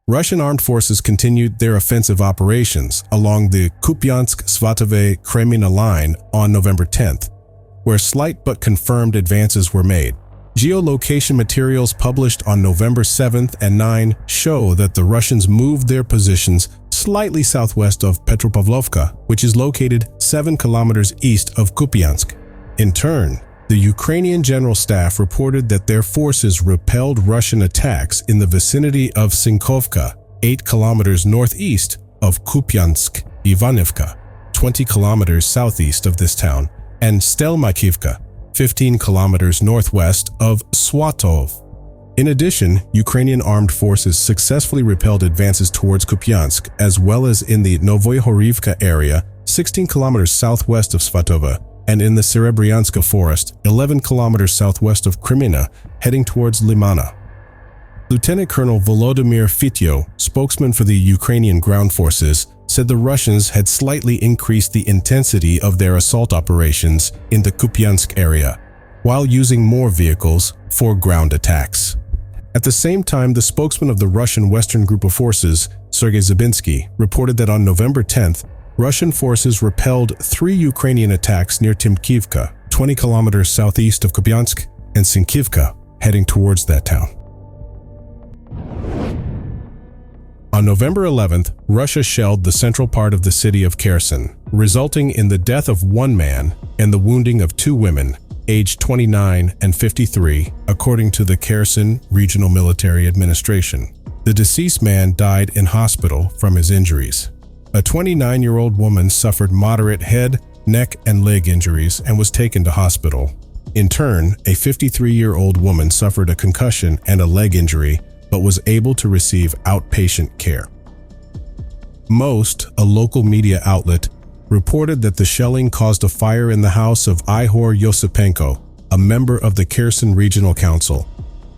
Russian armed forces continued their offensive operations along the Kupiansk-Svatove-Kreminna line on November 10th, where slight but confirmed advances were made. Geolocation materials published on November 7th and 9 show that the Russians moved their positions slightly southwest of Petropavlovka, which is located 7 kilometers east of Kupiansk. In turn, the Ukrainian General Staff reported that their forces repelled Russian attacks in the vicinity of Sinkovka, 8 kilometers northeast of Kupiansk, Ivanivka, 20 kilometers southeast of this town, and Stelmakivka, 15 kilometers northwest of Swatov. In addition, Ukrainian armed forces successfully repelled advances towards Kupiansk, as well as in the Novohorivka area, 16 kilometers southwest of Svatova, and in the Serebryanska forest, 11 kilometers southwest of Kreminna, heading towards Limana. Lieutenant Colonel Volodymyr Fityo, spokesman for the Ukrainian ground forces, said the Russians had slightly increased the intensity of their assault operations in the Kupiansk area, while using more vehicles for ground attacks. At the same time, the spokesman of the Russian Western Group of Forces, Sergei Zabinsky, reported that on November 10th, Russian forces repelled 3 Ukrainian attacks near Timkivka, 20 kilometers southeast of Kupiansk, and Sinkivka, heading towards that town. On November 11th, Russia shelled the central part of the city of Kherson, resulting in the death of 1 man and the wounding of 2 women, aged 29 and 53, according to the Kherson Regional Military Administration. The deceased man died in hospital from his injuries. A 29-year-old woman suffered moderate head, neck, and leg injuries and was taken to hospital. In turn, a 53-year-old woman suffered a concussion and a leg injury, but was able to receive outpatient care. Most, a local media outlet, reported that the shelling caused a fire in the house of Ihor Yosipenko, a member of the Kherson Regional Council.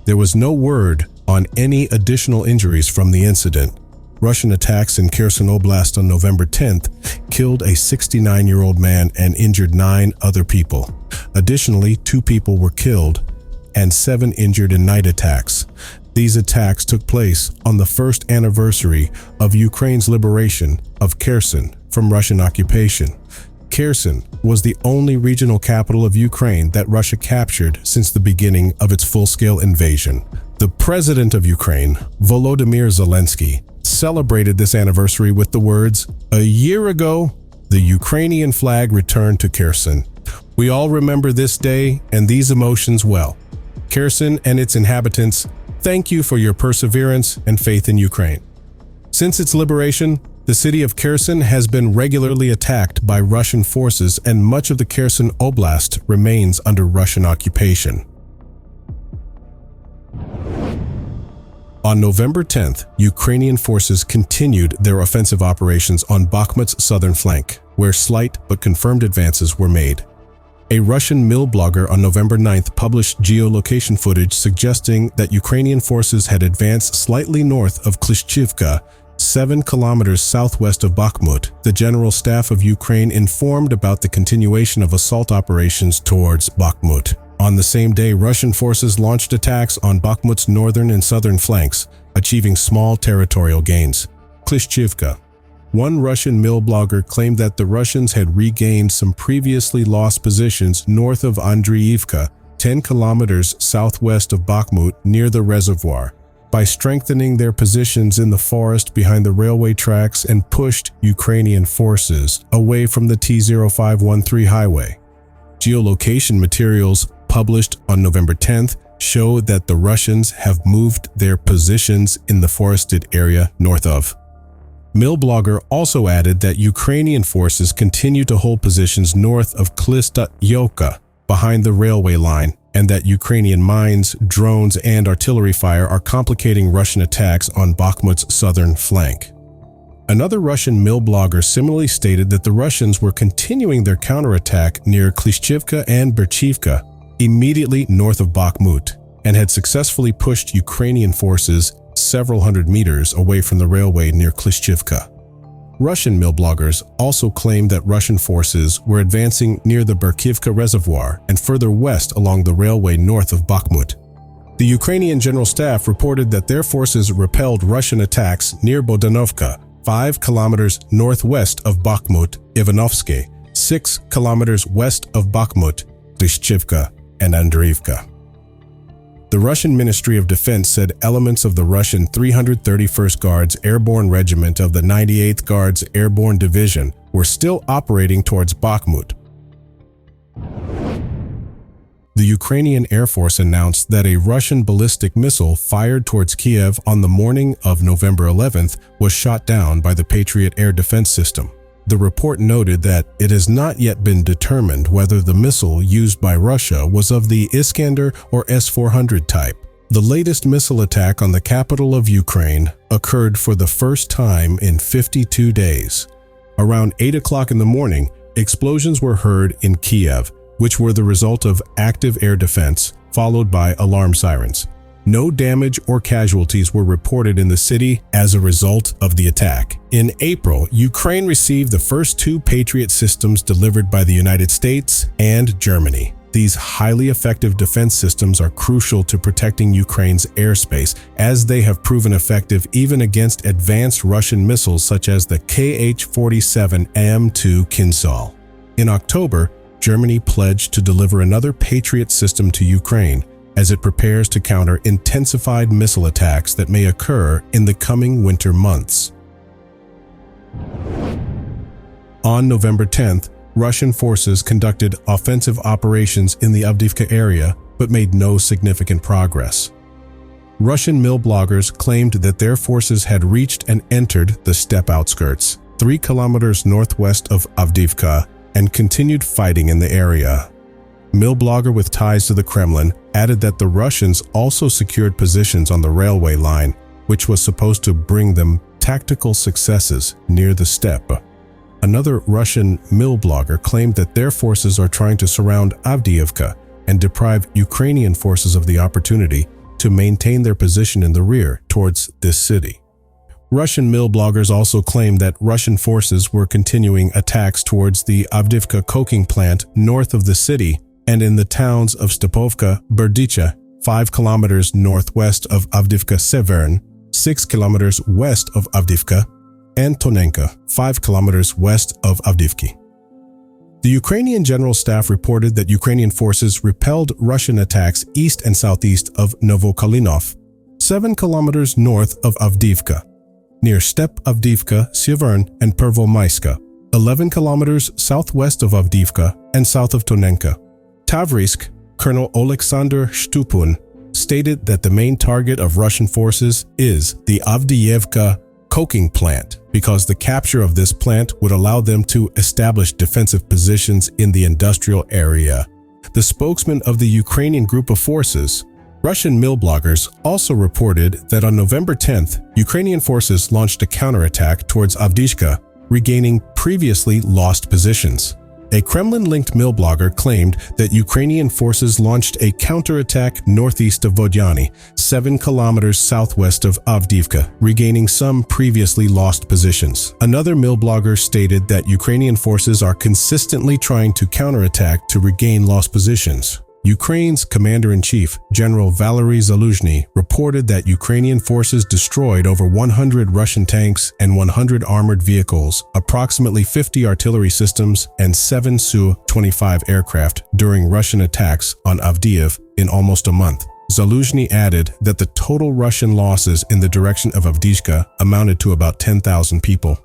There was no word on any additional injuries from the incident. Russian attacks in Kherson Oblast on November 10th killed a 69-year-old man and injured 9 other people. Additionally, 2 people were killed and 7 injured in night attacks. These attacks took place on the first anniversary of Ukraine's liberation of Kherson from Russian occupation. Kherson was the only regional capital of Ukraine that Russia captured since the beginning of its full-scale invasion. The president of Ukraine, Volodymyr Zelensky, celebrated this anniversary with the words, "A year ago, the Ukrainian flag returned to Kherson. We all remember this day and these emotions well. Kherson and its inhabitants, thank you for your perseverance and faith in Ukraine." Since its liberation, the city of Kherson has been regularly attacked by Russian forces, and much of the Kherson Oblast remains under Russian occupation. On November 10th, Ukrainian forces continued their offensive operations on Bakhmut's southern flank, where slight but confirmed advances were made. A Russian milblogger on November 9th published geolocation footage suggesting that Ukrainian forces had advanced slightly north of Klishchivka, 7 kilometers southwest of Bakhmut. The General Staff of Ukraine informed about the continuation of assault operations towards Bakhmut. On the same day, Russian forces launched attacks on Bakhmut's northern and southern flanks, achieving small territorial gains. Klishchivka. One Russian milblogger claimed that the Russians had regained some previously lost positions north of Andriivka, 10 kilometers southwest of Bakhmut near the reservoir, by strengthening their positions in the forest behind the railway tracks and pushed Ukrainian forces away from the T-0513 highway. Geolocation materials published on November 10th show that the Russians have moved their positions in the forested area north of. Milblogger also added that Ukrainian forces continue to hold positions north of Klishchivka, behind the railway line, and that Ukrainian mines, drones, and artillery fire are complicating Russian attacks on Bakhmut's southern flank. Another Russian milblogger similarly stated that the Russians were continuing their counterattack near Klishchivka and Berchivka, immediately north of Bakhmut, and had successfully pushed Ukrainian forces several hundred meters away from the railway near Klishchivka. Russian milbloggers also claimed that Russian forces were advancing near the Berchivka reservoir and further west along the railway north of Bakhmut. The Ukrainian General Staff reported that their forces repelled Russian attacks near Bohdanovka, 5 kilometers northwest of Bakhmut, Ivanovsky, 6 kilometers west of Bakhmut, Klishchivka, and Andriivka. The Russian Ministry of Defense said elements of the Russian 331st Guards Airborne Regiment of the 98th Guards Airborne Division were still operating towards Bakhmut. The Ukrainian Air Force announced that a Russian ballistic missile fired towards Kiev on the morning of November 11th was shot down by the Patriot air defense system. The report noted that it has not yet been determined whether the missile used by Russia was of the Iskander or S-400 type. The latest missile attack on the capital of Ukraine occurred for the first time in 52 days. Around 8 o'clock in the morning, explosions were heard in Kiev, which were the result of active air defense, followed by alarm sirens. No damage or casualties were reported in the city as a result of the attack. In April, Ukraine received the first 2 Patriot systems delivered by the United States and Germany. These highly effective defense systems are crucial to protecting Ukraine's airspace, as they have proven effective even against advanced Russian missiles such as the Kh-47M2 Kinzhal. In October, Germany pledged to deliver another Patriot system to Ukraine as it prepares to counter intensified missile attacks that may occur in the coming winter months. On November 10th, Russian forces conducted offensive operations in the Avdiivka area but made no significant progress. Russian milbloggers claimed that their forces had reached and entered the steppe outskirts, 3 kilometers northwest of Avdiivka, and continued fighting in the area. Milblogger with ties to the Kremlin added that the Russians also secured positions on the railway line, which was supposed to bring them tactical successes near the steppe. Another Russian milblogger claimed that their forces are trying to surround Avdiivka and deprive Ukrainian forces of the opportunity to maintain their position in the rear towards this city. Russian milbloggers also claimed that Russian forces were continuing attacks towards the Avdiivka coking plant north of the city and in the towns of Stepovka, Berdicha, 5 kilometers northwest of Avdiivka Severn, 6 kilometers west of Avdiivka, and Tonenka, 5 kilometers west of Avdiivki. The Ukrainian General Staff reported that Ukrainian forces repelled Russian attacks east and southeast of Novokalinov, 7 kilometers north of Avdiivka, near Steppe Avdiivka, Severn, and Pervomaiska, 11 kilometers southwest of Avdiivka and south of Tonenka. Tavrisk, Colonel Oleksandr Shtupun, stated that the main target of Russian forces is the Avdiivka coking plant because the capture of this plant would allow them to establish defensive positions in the industrial area. The spokesman of the Ukrainian group of forces, Russian milbloggers, also reported that on November 10th, Ukrainian forces launched a counterattack towards Avdiivka, regaining previously lost positions. A Kremlin-linked milblogger claimed that Ukrainian forces launched a counterattack northeast of Vodyany, 7 kilometers southwest of Avdiivka, regaining some previously lost positions. Another milblogger stated that Ukrainian forces are consistently trying to counterattack to regain lost positions. Ukraine's commander-in-chief, General Valery Zaluzhny, reported that Ukrainian forces destroyed over 100 Russian tanks and 100 armored vehicles, approximately 50 artillery systems, and 7 Su-25 aircraft during Russian attacks on Avdiivka in almost a month. Zaluzhny added that the total Russian losses in the direction of Avdiivka amounted to about 10,000 people.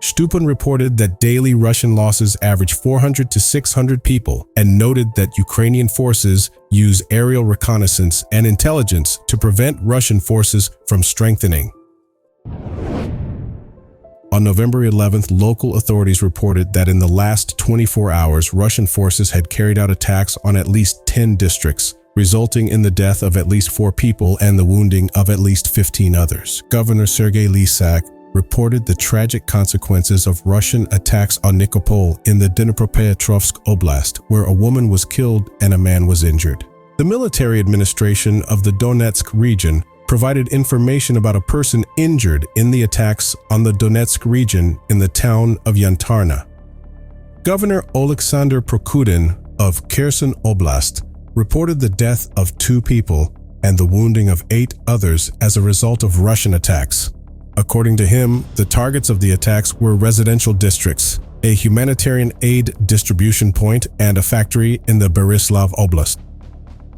Shtupun reported that daily Russian losses average 400 to 600 people and noted that Ukrainian forces use aerial reconnaissance and intelligence to prevent Russian forces from strengthening. On November 11th, local authorities reported that in the last 24 hours, Russian forces had carried out attacks on at least 10 districts, resulting in the death of at least 4 people and the wounding of at least 15 others. Governor Sergei Lysak reported the tragic consequences of Russian attacks on Nikopol in the Dnipropetrovsk Oblast, where a woman was killed and a man was injured. The military administration of the Donetsk region provided information about a person injured in the attacks on the Donetsk region in the town of Yantarna. Governor Oleksandr Prokudin of Kherson Oblast reported the death of 2 people and the wounding of 8 others as a result of Russian attacks. According to him, the targets of the attacks were residential districts, a humanitarian aid distribution point, and a factory in the Berislav Oblast.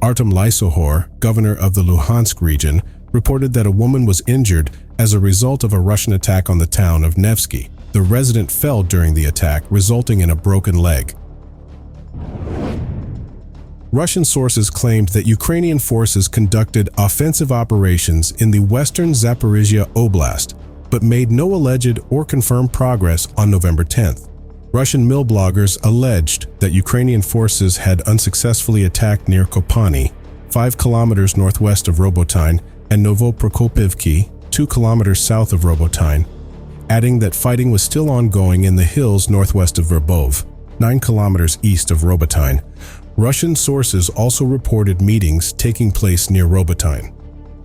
Artem Lysohor, governor of the Luhansk region, reported that a woman was injured as a result of a Russian attack on the town of Nevsky. The resident fell during the attack, resulting in a broken leg. Russian sources claimed that Ukrainian forces conducted offensive operations in the western Zaporizhia Oblast, but made no alleged or confirmed progress on November 10th. Russian milbloggers alleged that Ukrainian forces had unsuccessfully attacked near Kopani, 5 kilometers northwest of Robotyne, and Novoprokopivki, 2 kilometers south of Robotyne, adding that fighting was still ongoing in the hills northwest of Verbov, 9 kilometers east of Robotyne. Russian sources also reported meetings taking place near Robotyne.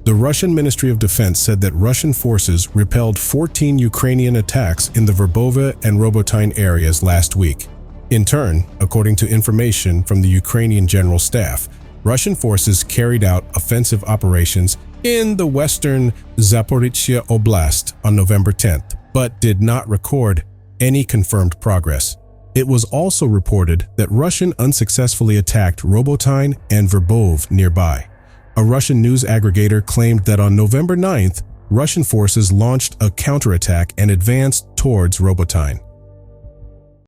The Russian Ministry of Defense said that Russian forces repelled 14 Ukrainian attacks in the Verbova and Robotyne areas last week. In turn, according to information from the Ukrainian General Staff, Russian forces carried out offensive operations in the western Zaporizhia Oblast on November 10th, but did not record any confirmed progress. It was also reported that Russian unsuccessfully attacked Robotyne and Verbov nearby. A Russian news aggregator claimed that on November 9th, Russian forces launched a counterattack and advanced towards Robotyne.